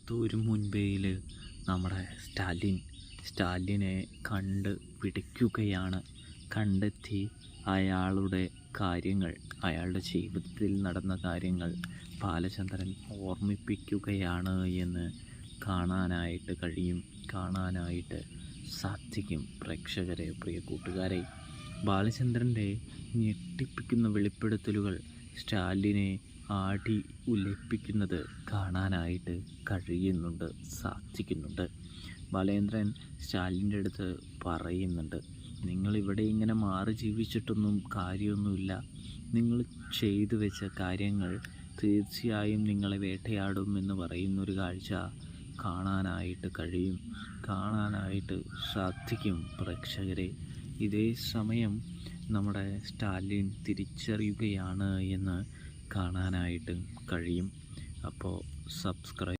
എഴുപത്തൂര് മുൻപേയിൽ നമ്മുടെ സ്റ്റാലിനെ പിടിക്കുകയാണ്. കണ്ടെത്തി അയാളുടെ ജീവിതത്തിൽ നടന്ന കാര്യങ്ങൾ ബാലചന്ദ്രൻ ഓർമ്മിപ്പിക്കുകയാണ് എന്ന് കാണാനായിട്ട് സാധിക്കും പ്രേക്ഷകരെ. പ്രിയ കൂട്ടുകാരെ, ബാലചന്ദ്രൻ്റെ ഞെട്ടിപ്പിക്കുന്ന വെളിപ്പെടുത്തലുകൾ സ്റ്റാലിനെ ആടി ഉലപ്പിക്കുന്നത് കാണാനായിട്ട് സാധിക്കുന്നുണ്ട്. ബാലേന്ദ്രൻ സ്റ്റാലിൻ്റെ അടുത്ത് പറയുന്നുണ്ട്, നിങ്ങളിവിടെ ഇങ്ങനെ മാറി ജീവിച്ചിട്ടൊന്നും കാര്യമൊന്നുമില്ല. നിങ്ങൾ ചെയ്തു വെച്ച കാര്യങ്ങൾ തീർച്ചയായും നിങ്ങളെ വേട്ടയാടും എന്ന് പറയുന്നൊരു കാഴ്ച കാണാനായിട്ട് സാധിക്കും പ്രേക്ഷകരെ. ഇതേ സമയം നമ്മുടെ സ്റ്റാലിൻ തിരിച്ചറിയുകയാണ് എന്ന് കാണാനായിട്ട് കഴിയും. അപ്പോൾ സബ്സ്ക്രൈബ്